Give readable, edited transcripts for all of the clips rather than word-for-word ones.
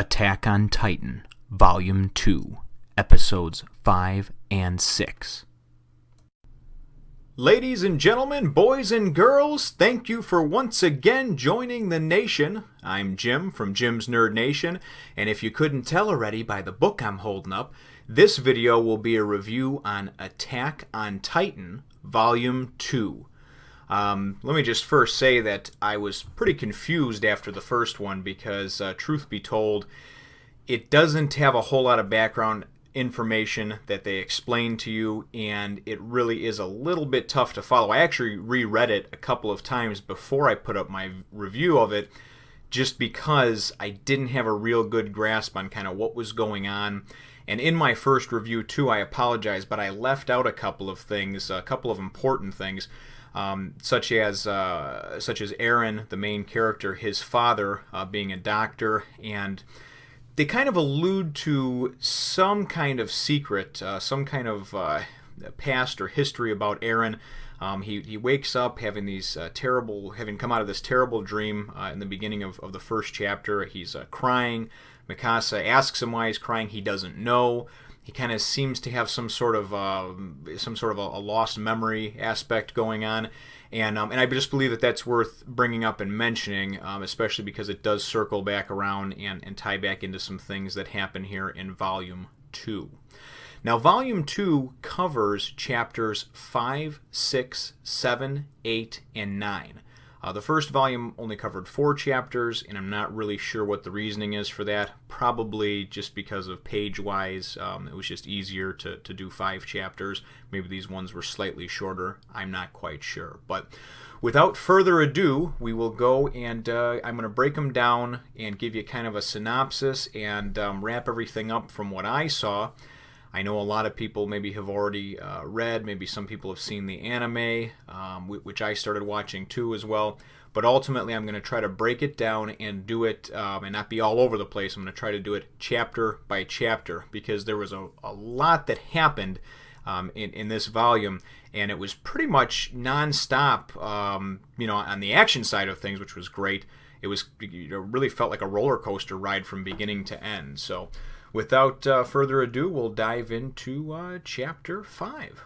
Attack on Titan, Volume 2, Episodes 5 and 6. Ladies and gentlemen, boys and girls, thank you for once again joining the nation. I'm Jim from Jim's Nerd Nation, and if you couldn't tell already by the book I'm holding up, this video will be a review on Attack on Titan, Volume 2. Let me just first say that I was pretty confused after the first one because, truth be told, it doesn't have a whole lot of background information that they explain to you, and it really is a little bit tough to follow. I actually reread it a couple of times before I put up my review of it, just because I didn't have a real good grasp on kind of what was going on. And in my first review too, I apologize, but I left out a couple of things, a couple of important things. Such as Eren, the main character, his father being a doctor, and they kind of allude to some kind of secret, some kind of past or history about Eren. He wakes up having these having come out of this terrible dream in the beginning of the first chapter. He's crying. Mikasa asks him why he's crying. He doesn't know. He kind of seems to have some sort of a lost memory aspect going on, and I just believe that that's worth bringing up and mentioning, especially because it does circle back around and tie back into some things that happen here in Volume 2. Now, Volume 2 covers chapters 5, 6, 7, 8, and 9. The first volume only covered 4 chapters, and I'm not really sure what the reasoning is for that. Probably just because of page-wise, it was just easier to do 5 chapters. Maybe these ones were slightly shorter. I'm not quite sure. But without further ado, we will go and I'm going to break them down and give you kind of a synopsis and wrap everything up from what I saw. I know a lot of people maybe have already read, maybe some people have seen the anime, which I started watching too as well, but ultimately I'm going to try to break it down and do it, and not be all over the place. I'm going to try to do it chapter by chapter, because there was a lot that happened in this volume, and it was pretty much non-stop, on the action side of things, which was great. It really felt like a roller coaster ride from beginning to end. So without further ado, we'll dive into Chapter 5.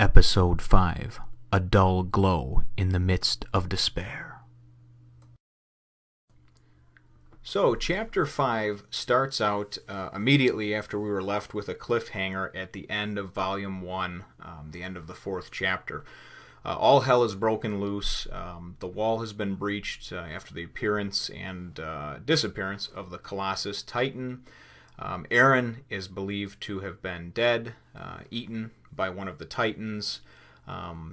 Episode 5, A Dull Glow in the Midst of Despair. So, Chapter 5 starts out immediately after we were left with a cliffhanger at the end of Volume 1, the end of the 4th chapter. All hell is broken loose. The wall has been breached after the appearance and disappearance of the Colossus Titan. Eren is believed to have been dead, eaten by one of the Titans.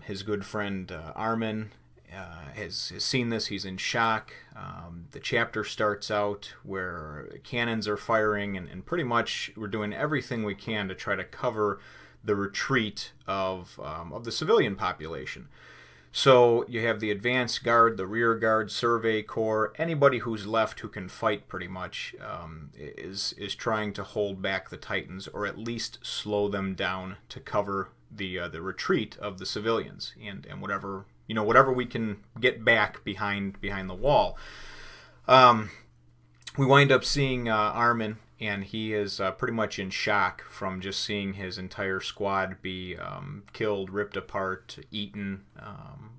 His good friend Armin has seen this. He's in shock. The chapter starts out where cannons are firing, and pretty much we're doing everything we can to try to cover the retreat of the civilian population. So you have the advance guard, the rear guard, survey corps, anybody who's left who can fight pretty much is trying to hold back the Titans, or at least slow them down to cover the retreat of the civilians and whatever we can get back behind the wall. We wind up seeing Armin, and he is pretty much in shock from just seeing his entire squad be killed, ripped apart, eaten,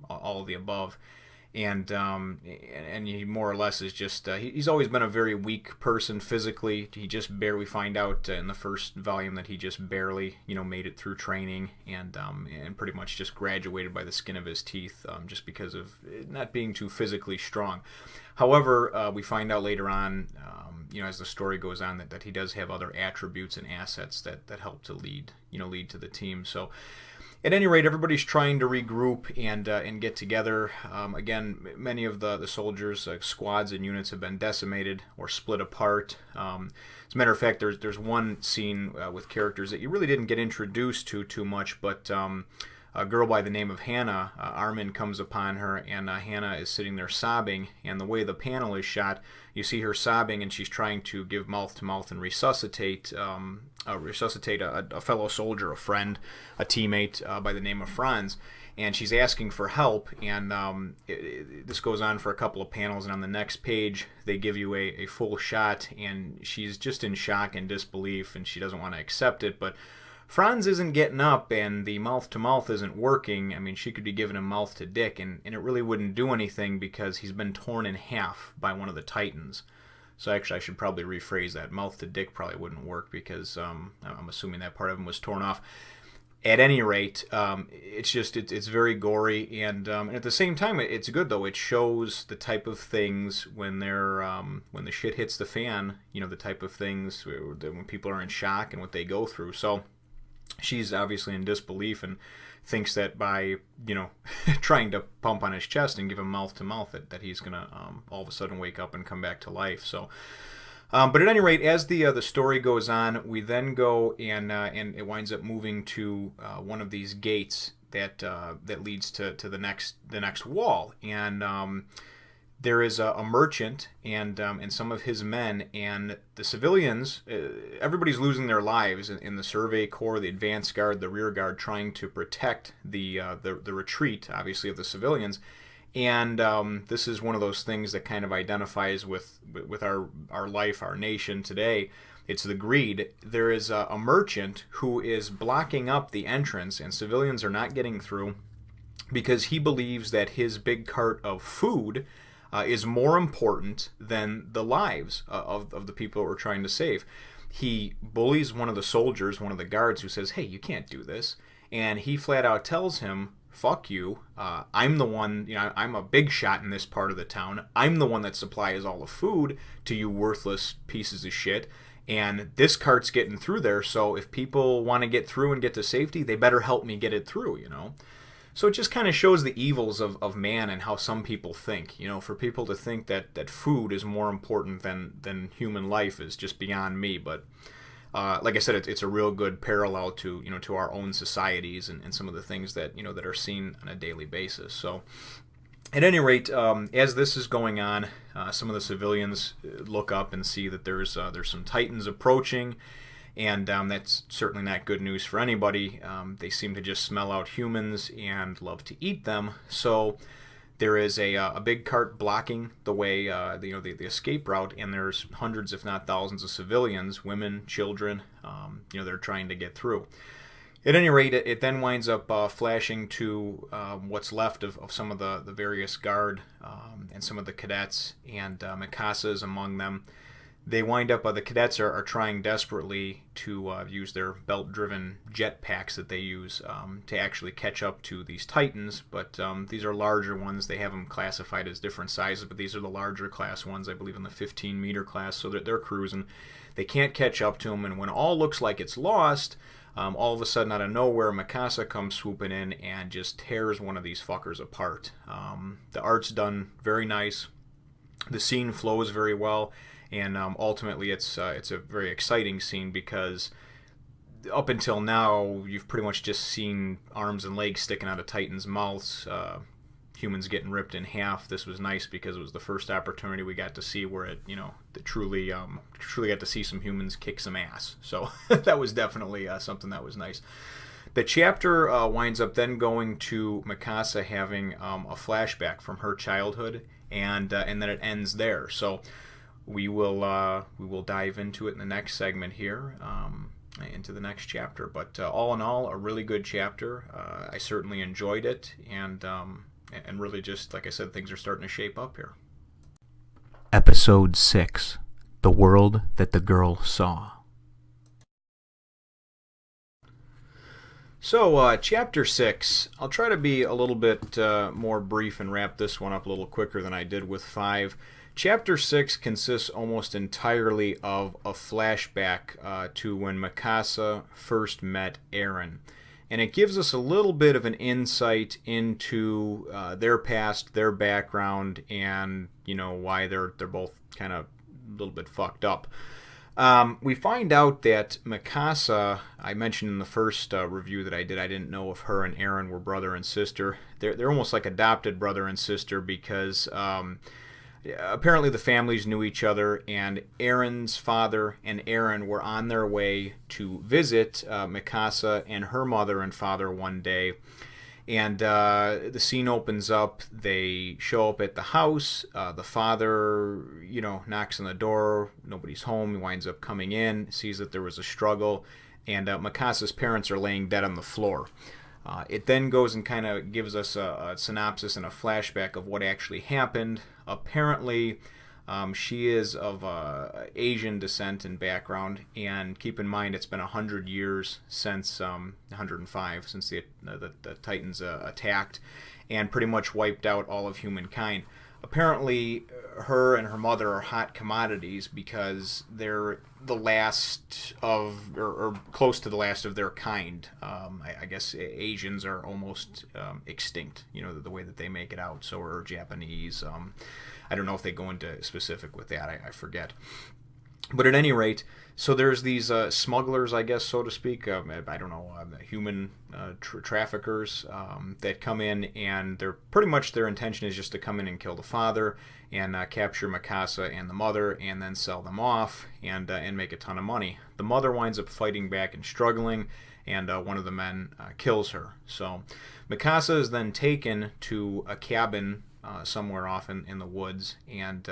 all of the above. And he more or less is just, he's always been a very weak person physically. We find out in the first volume that he just barely, made it through training and pretty much just graduated by the skin of his teeth, just because of not being too physically strong. However, we find out later on, as the story goes on, that he does have other attributes and assets that help to lead to the team. So, at any rate, everybody's trying to regroup and get together. Again, many of the soldiers, squads and units have been decimated or split apart. As a matter of fact, there's one scene with characters that you really didn't get introduced to too much, but a girl by the name of Hannah, Armin comes upon her, and Hannah is sitting there sobbing, and the way the panel is shot, you see her sobbing, and she's trying to give mouth to mouth and resuscitate a fellow soldier, a friend, a teammate by the name of Franz. and she's asking for help. And this goes on for a couple of panels, and on the next page they give you a full shot, and she's just in shock and disbelief, and she doesn't want to accept it. But Franz isn't getting up, and the mouth-to-mouth isn't working. I mean, she could be giving him mouth to dick, and it really wouldn't do anything because he's been torn in half by one of the Titans. So actually, I should probably rephrase that. Mouth to dick probably wouldn't work because I'm assuming that part of him was torn off. At any rate, it's very gory, and at the same time, it's good though. It shows the type of things when when the shit hits the fan. You know, the type of things when people are in shock and what they go through. So she's obviously in disbelief and thinks that by trying to pump on his chest and give him mouth to mouth that he's gonna all of a sudden wake up and come back to life. So, but at any rate, as the story goes on, we then go and it winds up moving to one of these gates that leads to the next wall, and there is a merchant and some of his men, and the civilians. Everybody's losing their lives in the Survey Corps, the advance guard, the rear guard, trying to protect the retreat, obviously, of the civilians. And this is one of those things that kind of identifies with our life, our nation today. It's the greed. There is a merchant who is blocking up the entrance, and civilians are not getting through because he believes that his big cart of food is more important than the lives of the people that we're trying to save. He bullies one of the soldiers, one of the guards, who says, "Hey, you can't do this." And he flat out tells him, "Fuck you. I'm the one, I'm a big shot in this part of the town. I'm the one that supplies all the food to you worthless pieces of shit. And this cart's getting through there, so if people want to get through and get to safety, they better help me get it through, So it just kind of shows the evils of man and how some people think. For people to think that food is more important than human life is just beyond me. But like I said, it's a real good parallel to to our own societies and some of the things that that are seen on a daily basis. So at any rate, as this is going on, some of the civilians look up and see that there's some Titans approaching. And that's certainly not good news for anybody. They seem to just smell out humans and love to eat them. So there is a big cart blocking the way, the escape route, and there's hundreds, if not thousands, of civilians, women, children. They're trying to get through. At any rate, it then winds up flashing to what's left of some of the various guard and some of the cadets, and Mikasa is among them. They wind up, the cadets are trying desperately to use their belt-driven jetpacks that they use to actually catch up to these Titans, but these are larger ones. They have them classified as different sizes, but these are the larger class ones, I believe in the 15-meter class, so they're cruising. They can't catch up to them, and when all looks like it's lost, all of a sudden, out of nowhere, Mikasa comes swooping in and just tears one of these fuckers apart. The art's done very nice. The scene flows very well. And ultimately, it's a very exciting scene because up until now, you've pretty much just seen arms and legs sticking out of Titans' mouths, humans getting ripped in half. This was nice because it was the first opportunity we got to see where it, truly got to see some humans kick some ass. So that was definitely something that was nice. The chapter winds up then going to Mikasa having a flashback from her childhood, and then it ends there. So we will dive into it in the next segment here, into the next chapter. But all in all, a really good chapter. I certainly enjoyed it, and really just, like I said, things are starting to shape up here. Episode 6, The World That the Girl Saw. So, Chapter 6, I'll try to be a little bit more brief and wrap this one up a little quicker than I did with 5. Chapter 6 consists almost entirely of a flashback to when Mikasa first met Eren. And it gives us a little bit of an insight into their past, their background, and, why they're both kind of a little bit fucked up. We find out that Mikasa, I mentioned in the first review that I didn't know if her and Eren were brother and sister. They're almost like adopted brother and sister because apparently the families knew each other, and Eren's father and Eren were on their way to visit Mikasa and her mother and father one day. And the scene opens up. They show up at the house. The father, knocks on the door. Nobody's home. He winds up coming in, sees that there was a struggle, and Mikasa's parents are laying dead on the floor. It then goes and kind of gives us a synopsis and a flashback of what actually happened. Apparently, she is of Asian descent and background, and keep in mind it's been 100 years since 105 since the Titans attacked and pretty much wiped out all of humankind. Apparently, her and her mother are hot commodities because they're the last of, or close to the last of their kind. I guess Asians are almost extinct, the way that they make it out. So are Japanese. I don't know if they go into specific with that. I forget. But at any rate, so there's these smugglers, I guess, so to speak. I don't know, human traffickers that come in, and they're pretty much their intention is just to come in and kill the father and capture Mikasa and the mother, and then sell them off and make a ton of money. The mother winds up fighting back and struggling, and one of the men kills her. So Mikasa is then taken to a cabin somewhere off in the woods, and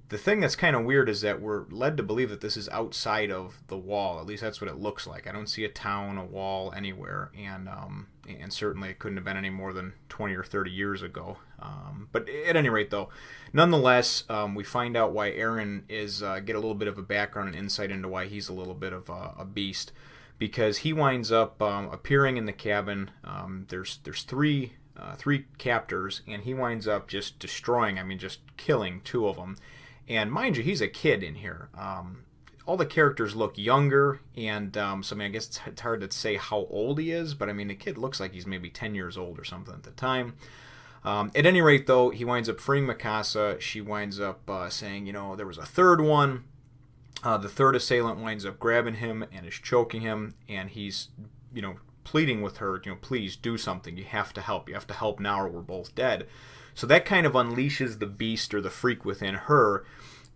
the thing that's kind of weird is that we're led to believe that this is outside of the wall. At least that's what it looks like. I don't see a town, a wall anywhere, and certainly it couldn't have been any more than 20 or 30 years ago. But at any rate, though, nonetheless, we find out why Eren is get a little bit of a background and insight into why he's a little bit of a beast, because he winds up appearing in the cabin. There's three captors, and he winds up just destroying, just killing two of them. And mind you, he's a kid in here. All the characters look younger, and so I guess it's hard to say how old he is, but the kid looks like he's maybe 10 years old or something at the time. At any rate, though, he winds up freeing Mikasa. She winds up saying, there was a third one. The third assailant winds up grabbing him and is choking him, and he's, pleading with her, please do something. You have to help. You have to help now or we're both dead. So that kind of unleashes the beast or the freak within her,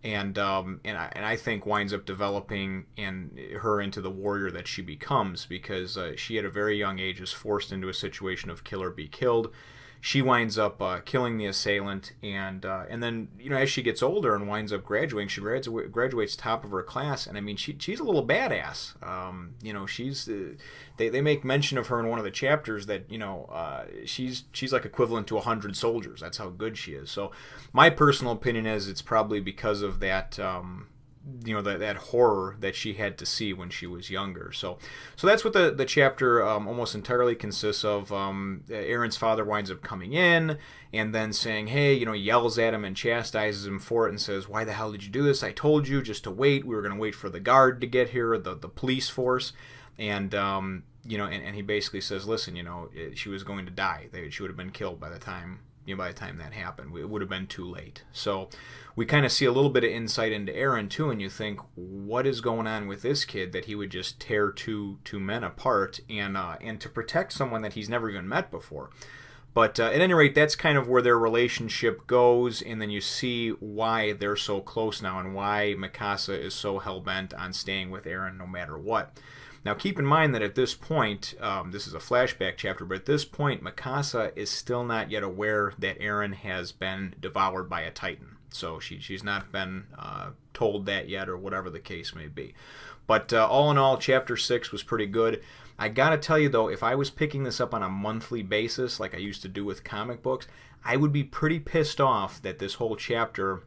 and I think winds up developing her into the warrior that she becomes, because she at a very young age is forced into a situation of kill or be killed. She winds up killing the assailant, and then as she gets older and winds up graduating, she graduates top of her class, and she's a little badass. She's they make mention of her in one of the chapters that she's like equivalent to 100 soldiers. That's how good she is. So my personal opinion is it's probably because of that. That horror that she had to see when she was younger. So that's what the chapter almost entirely consists of. Eren's father winds up coming in and then saying, hey, yells at him and chastises him for it and says, why the hell did you do this? I told you just to wait. We were going to wait for the guard to get here, the police force. And, and he basically says, listen, she was going to die. She would have been killed by the time that happened. It would have been too late. So we kind of see a little bit of insight into Eren too, and you think, what is going on with this kid that he would just tear two men apart and to protect someone that he's never even met before. But at any rate, that's kind of where their relationship goes, and then you see why they're so close now and why Mikasa is so hell-bent on staying with Eren no matter what. Now, keep in mind that at this point, this is a flashback chapter, but at this point, Mikasa is still not yet aware that Eren has been devoured by a Titan. So she's not been told that yet, or whatever the case may be. But all in all, Chapter 6 was pretty good. I gotta tell you, though, if I was picking this up on a monthly basis, like I used to do with comic books, I would be pretty pissed off that this whole chapter,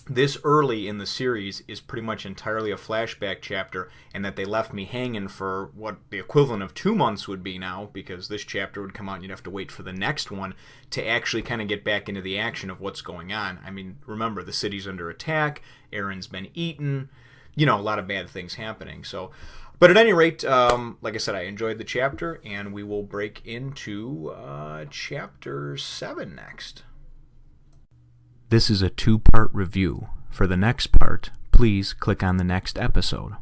this early in the series, is pretty much entirely a flashback chapter, and that they left me hanging for what the equivalent of 2 months would be now, because this chapter would come out and you'd have to wait for the next one to actually kind of get back into the action of what's going on. Remember, the city's under attack, Eren's been eaten, a lot of bad things happening. So, but at any rate, like I said, I enjoyed the chapter, and we will break into Chapter 7 next. This is a 2-part review. For the next part, please click on the next episode.